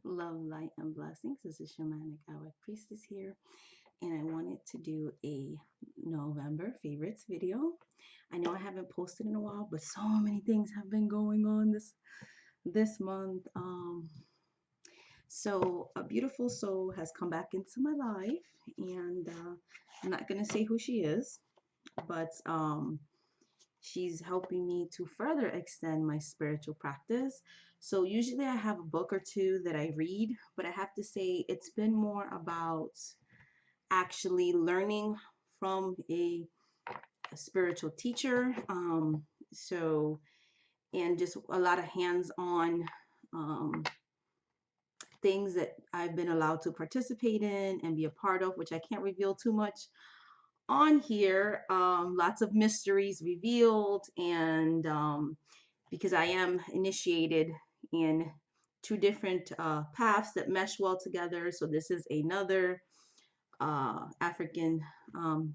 Love, light, and blessings. This is Shamanic Our Priestess here, and I wanted to do a November favorites video. I know I haven't posted in a while, but so many things have been going on this month. So a beautiful soul has come back into my life, and I'm not gonna say who she is, but she's helping me to further extend my spiritual practice. So usually I have a book or two that I read, but I have to say it's been more about actually learning from a spiritual teacher. So and just a lot of hands-on um, things that I've been allowed to participate in and be a part of, which I can't reveal too much on here. Lots of mysteries revealed, and because I am initiated in two different paths that mesh well together. So this is another African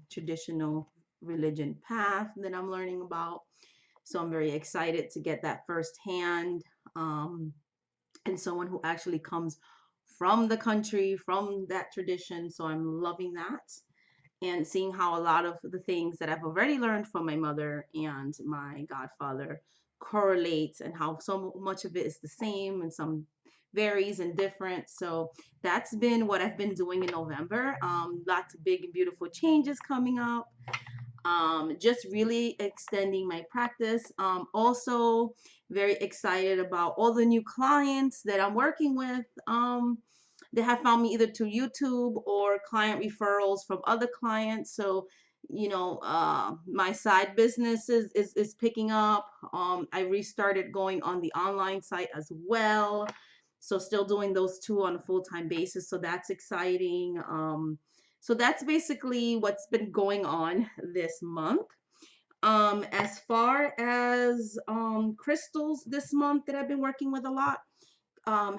traditional religion path that I'm learning about. So I'm very excited to get that firsthand, and someone who actually comes from the country, from that tradition. So I'm loving that and seeing how a lot of the things that I've already learned from my mother and my godfather correlates, and how so much of it is the same and some varies and different. So that's been what I've been doing in November. Lots of big and beautiful changes coming up. Just really extending my practice. Also very excited about all the new clients that I'm working with. They have found me either to YouTube or client referrals from other clients. So, my side business is picking up. I restarted going on the online site as well. So still doing those two on a full-time basis. So that's exciting. So that's basically what's been going on this month. As far as crystals this month that I've been working with a lot,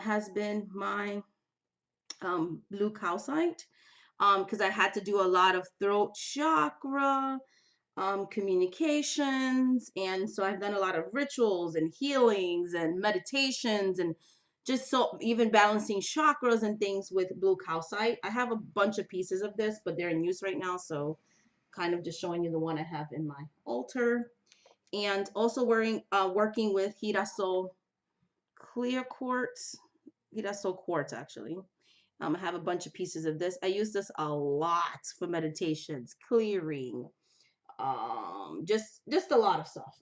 has been my blue calcite, because I had to do a lot of throat chakra communications, and so I've done a lot of rituals and healings and meditations, and just so even balancing chakras and things with blue calcite. I have a bunch of pieces of this, but they're in use right now, so kind of just showing you the one I have in my altar. And also working with Hiraso clear quartz, Hiraso quartz actually. I have a bunch of pieces of this. I use this a lot for meditations, clearing, just a lot of stuff.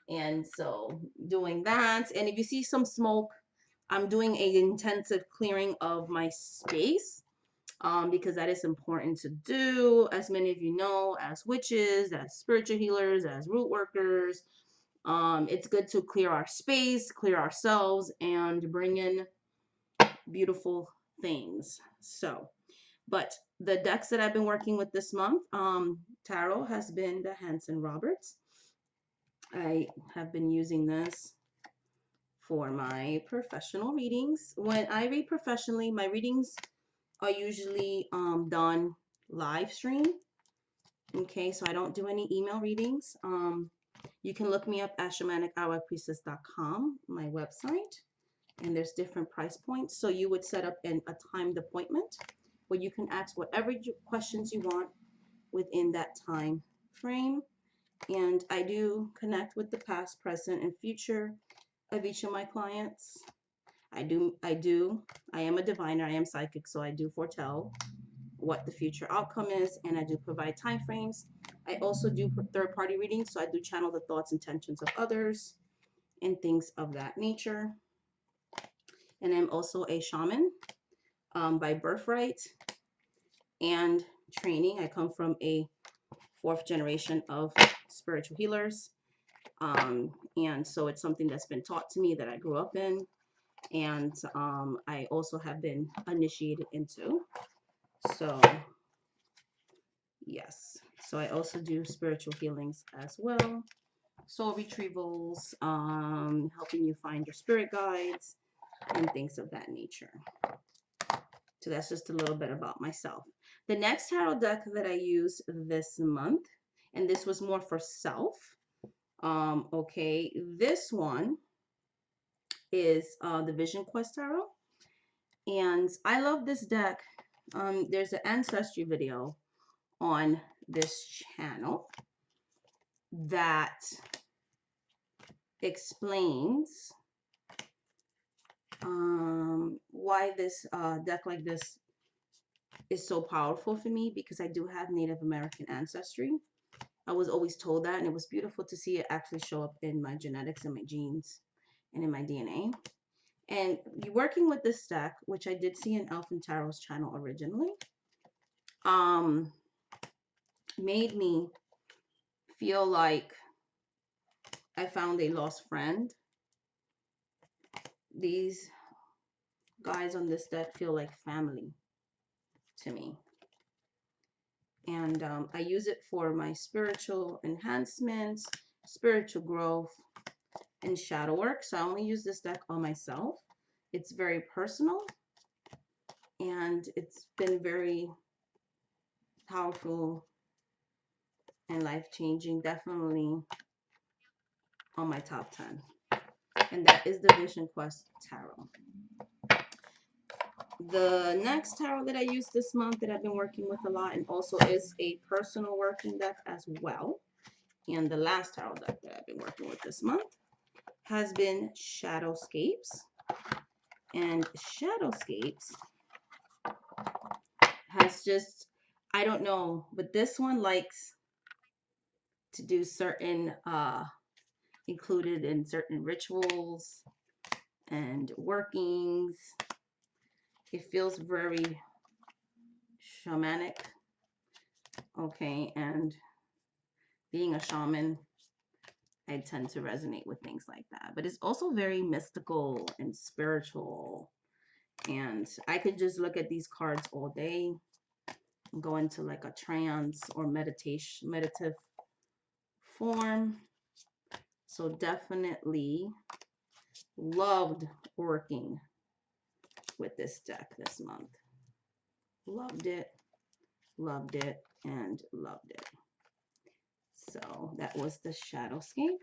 And so doing that, and if you see some smoke, I'm doing an intensive clearing of my space, because that is important to do, as many of you know, as witches, as spiritual healers, as root workers. It's good to clear our space, clear ourselves, and bring in beautiful things. So, but the decks that I've been working with this month, tarot has been the Hanson Roberts. I have been using this for my professional readings. When I read professionally, my readings are usually done live stream. Okay, so I don't do any email readings. You can look me up at shamanicourpriestess.com, my website, and there's different price points. So you would set up a timed appointment where you can ask whatever questions you want within that time frame. And I do connect with the past, present, and future of each of my clients. I am a diviner, I am psychic, so I do foretell what the future outcome is, and I do provide time frames. I also do third-party readings, so I do channel the thoughts, intentions of others, and things of that nature. And I'm also a shaman by birthright and training. I come from a fourth generation of spiritual healers. And so it's something that's been taught to me that I grew up in, and I also have been initiated into. So yes, so I also do spiritual healings as well, soul retrievals, helping you find your spirit guides and things of that nature. So that's just a little bit about myself. The next tarot deck that I used this month, and this was more for self. Okay, this one is the Vision Quest Tarot. And I love this deck. There's an ancestry video on this channel that explains why this deck like this is so powerful for me, because I do have Native American ancestry. I was always told that, and it was beautiful to see it actually show up in my genetics and my genes and in my DNA. And working with this deck, which I did see in Elfin Tarot's channel originally, made me feel like I found a lost friend. These guys on this deck feel like family to me. And I use it for my spiritual enhancements, spiritual growth, and shadow work. So I only use this deck on myself. It's very personal, and it's been very powerful and life-changing, definitely on my top 10. And that is the Vision Quest Tarot. The next tarot that I used this month that I've been working with a lot, and also is a personal working deck as well, and the last tarot deck that I've been working with this month has been Shadowscapes. And Shadowscapes has just, I don't know, but this one likes to do certain included in certain rituals and workings. It feels very shamanic. Okay, and being a shaman, I tend to resonate with things like that. But it's also very mystical and spiritual. And I could just look at these cards all day and go into like a trance or meditative form. So definitely loved working with this deck this month. Loved it, and loved it. So that was the Shadowscape.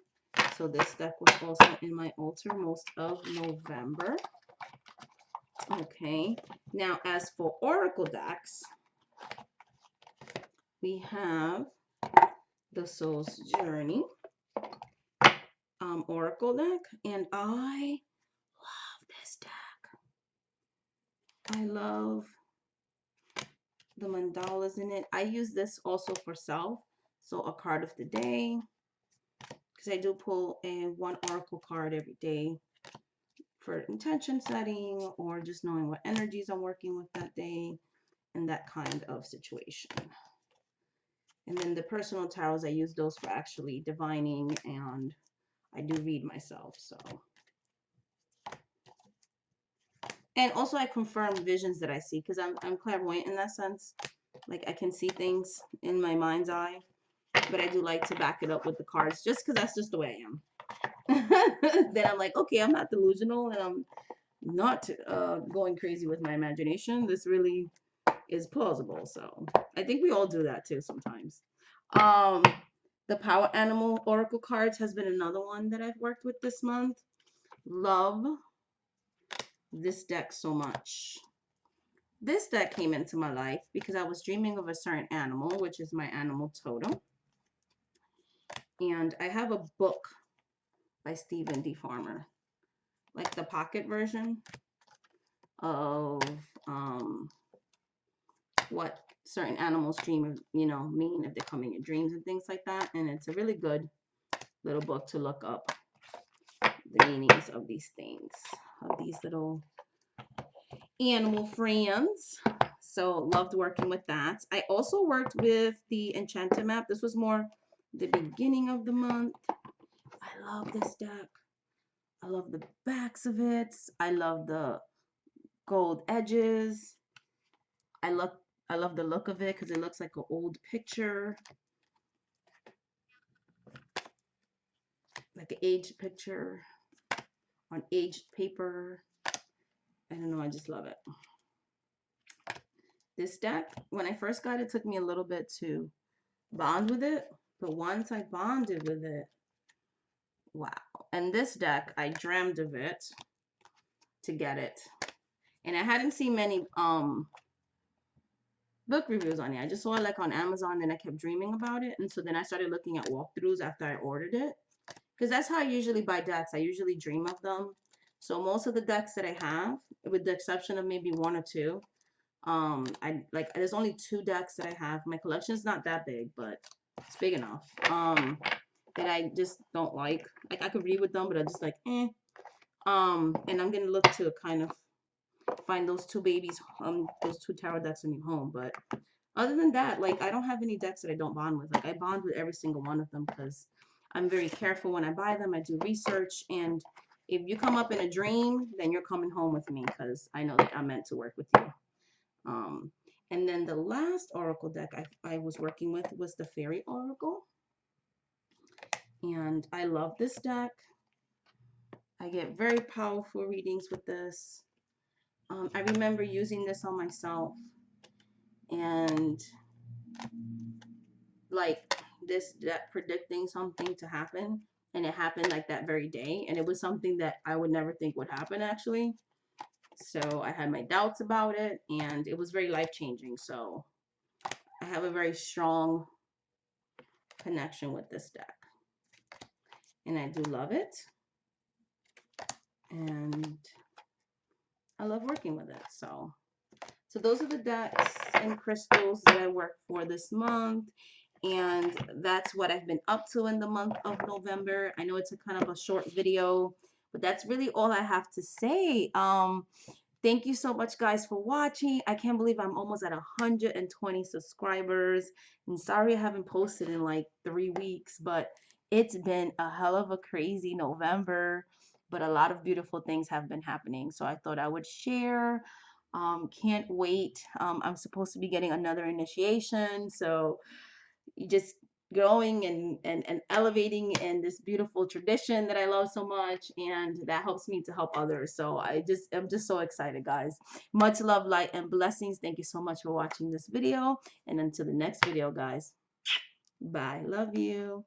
So this deck was also in my altar most of November. Okay, now as for Oracle decks, we have the Soul's Journey Oracle deck, and I love this deck. I love the mandalas in it. I use this also for self, so a card of the day, because I do pull one oracle card every day for intention setting or just knowing what energies I'm working with that day and that kind of situation. And then the personal tarots, I use those for actually divining, and I do read myself. So, and also I confirm visions that I see, because I'm clairvoyant in that sense. Like I can see things in my mind's eye, but I do like to back it up with the cards, just because that's just the way I am. Then I'm like, okay, I'm not delusional, and I'm not going crazy with my imagination. This really is plausible. So I think we all do that too sometimes. The Power Animal Oracle cards has been another one that I've worked with this month. Love this deck so much. This deck came into my life because I was dreaming of a certain animal, which is my animal totem. And I have a book by Stephen D. Farmer, like the pocket version of what certain animals dream, mean if they come in your dreams and things like that. And it's a really good little book to look up the meanings of these things, of these little animal friends. So loved working with that. I also worked with the Enchanted map. This was more the beginning of the month. I love this deck. I love the backs of it. I love the gold edges. I love the look of it because it looks like an old picture, like an aged picture on aged paper. I don't know, I just love it. This deck, when I first got it, it took me a little bit to bond with it, but once I bonded with it, wow. And this deck, I dreamed of it to get it. And I hadn't seen many book reviews on it. I just saw it like on Amazon, and I kept dreaming about it. And so then I started looking at walkthroughs after I ordered it. Because that's how I usually buy decks. I usually dream of them. So most of the decks that I have, with the exception of maybe one or two, I like there's only 2 decks that I have. My collection is not that big, but it's big enough. That I just don't like. Like I could read with them, but I just like eh. And I'm gonna look to kind of find those 2 babies, those 2 tarot decks in your home. But other than that, like I don't have any decks that I don't bond with. Like I bond with every single one of them because I'm very careful when I buy them. I do research, and if you come up in a dream, then you're coming home with me because I know that I'm meant to work with you. Um, and then the last oracle deck I was working with was the Fairy Oracle. And I love this deck. I get very powerful readings with this. I remember using this on myself, and like this that predicting something to happen, and it happened like that very day, and it was something that I would never think would happen actually. So I had my doubts about it, and it was very life-changing. So I have a very strong connection with this deck, and I do love it, and I love working with it. So those are the decks and crystals that I work for this month. And that's what I've been up to in the month of November. I know it's a kind of a short video, but that's really all I have to say. Thank you so much, guys, for watching. I can't believe I'm almost at 120 subscribers. And sorry I haven't posted in like 3 weeks, but it's been a hell of a crazy November. But a lot of beautiful things have been happening. So I thought I would share. Can't wait. I'm supposed to be getting another initiation. So you just growing and elevating in this beautiful tradition that I love so much, and that helps me to help others. So I'm just so excited, guys. Much love, light, and blessings. Thank you so much for watching this video, and until the next video, guys. Bye. Love you.